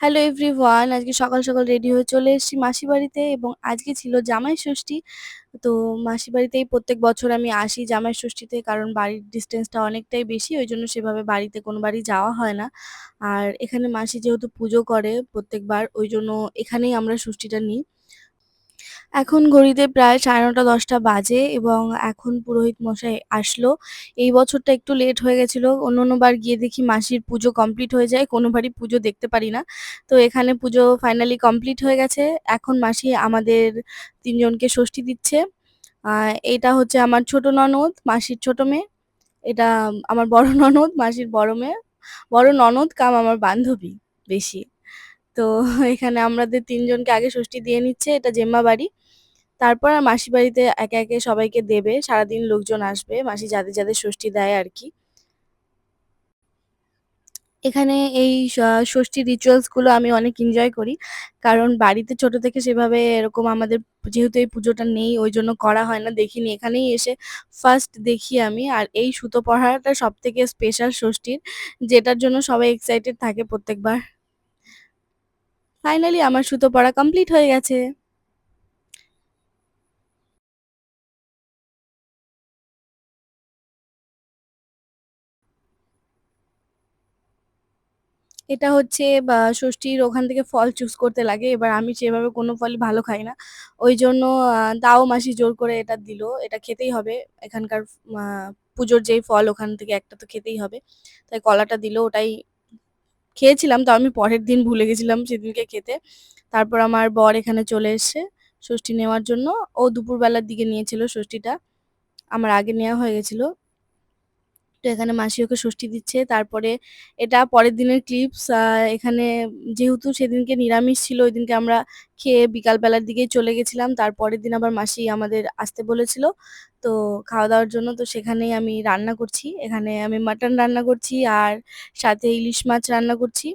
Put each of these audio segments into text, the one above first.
Hello everyone. আজকে সকাল, সকাল রেডি হয়ে চলে এসেছি মাসির বাড়িতে এবং আজকে ছিল জামাই ষষ্ঠী। তো মাসির বাড়িতেই প্রত্যেক বছর আমি আসি জামাই ষষ্ঠীতে। কারণ বাড়ির ডিসট্যান্সটা অনেকটাই বেশি। ওইজন্য সেভাবে বাড়িতে কোনোবারই যাওয়া হয় না। আর এখানে মাসি যেহেতু পুজো করে প্রত্যেকবার, ওইজন্য এখানেই আমরা ষষ্ঠীটা নিই। এখন ঘড়িতে প্রায় ৯:৩০-১০টা বাজে এবং এখন পুরোহিত মশাই আসলো। এই বছরটা একটু লেট হয়ে গেছিল। অন্য বার গিয়ে দেখি মাসির পুজো কমপ্লিট হয়ে যায়। কোনোবারই পুজো দেখতে পারি না। তো এখানে পুজো ফাইনালি কমপ্লিট হয়ে গেছে। এখন মাসি আমাদের ৩ জনকে ষষ্ঠী দিচ্ছে। আ এটা হচ্ছে আমার ছোট ননদ, মাসির ছোট মেয়ে। এটা আমার বড় ননদ, মাসির বড় মেয়ে। বড় ননদ কাম আমার বান্ধবী বেশি। তো এখানে আমাদের ৩ জনকে আগে ষষ্ঠী দিয়ে নিচ্ছে। এটা জেম্মা বাড়ি। তারপর আর মাসির বাড়িতে একে, একে সবাইকে দেবে। সারাদিন লোকজন আসবে। মাসি যাদের ষষ্ঠী দেয় আরকি। এখানে এই ষষ্ঠীর রিচুয়ালস গুলো আমি অনেক এনজয় করি। কারণ বাড়িতে ছোট থেকে সেভাবে এরকম আমাদের যেহেতু এই পুজোটা নেই ওইজন্য করা হয় না, দেখিনি। এখানেই এসে ফার্স্ট দেখি আমি। আর এই সুতো পড়াটা সবথেকে স্পেশাল ষষ্ঠীর, যেটার জন্য সবাই এক্সাইটেড থাকে প্রত্যেকবার। ফাইনালি আমার সুতো পড়া কমপ্লিট হয়ে গেছে। এটা হচ্ছে ষষ্ঠীর ওখান থেকে ফল চুজ করতে লাগে। এবার আমি সেভাবে কোনো ফলই ভালো খাই না। ওইজন্য তাও মাসি জোর করে এটা দিল। এটা খেতেই হবে। এখানকার আ পুজোর যেই ফল ওখান থেকে একটা তো খেতেই হবে। তাই কলাটা দিল, ওটাই খেয়েছিলাম। তাও আমি পরের দিন ভুলে গেছিলাম সেদিনকে খেতে। তারপর আমার বর এখানে চলে এসছে ষষ্ঠী নেওয়ার জন্য। ও দুপুরবেলার দিকে নিয়েছিল ষষ্ঠীটা। আমার আগে নেওয়া হয়ে গেছিল। তো এখানে মাসি ওকে ষষ্ঠী দিচ্ছে। তারপরে এটা পরের দিনের ক্লিপস। এখানে যেহেতু সেদিনকে নিরামিষ ছিল, ওইদিনকে আমরা খেয়ে বিকাল বেলার দিকেই চলে গেছিলাম। তারপরের দিন আবার মাসি আমাদের আসতে বলেছিল। তো খাওয়া-দাওয়ার জন্য। তো সেখানেই আমি রান্না করছি। এখানে আমি মাটন রান্না করছি আর সাথে ইলিশ মাছ রান্না করছি।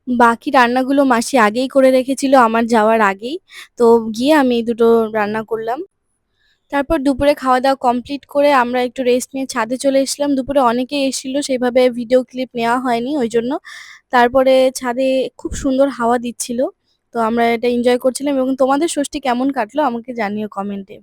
বাকি রান্নাগুলো মাসি আগেই করে রেখেছিল আমার যাওয়ার আগেই। তো গিয়ে আমি এই দুটো রান্না করলাম। তারপর দুপুরে খাওয়া-দাওয়া কমপ্লিট করে আমরা একটু রেস্ট নিয়ে ছাদে চলে এসেছিলাম। দুপুরে অনেকেই এসেছিল, সেভাবে ভিডিও ক্লিপ নেওয়া হয়নি ওইজন্য। তারপরে ছাদে খুব সুন্দর হাওয়া দিচ্ছিল। তো আমরা এটা এনজয় করছিলাম এবং তোমাদের ষষ্ঠী কেমন কাটলো আমাকে জানিও কমেন্টে।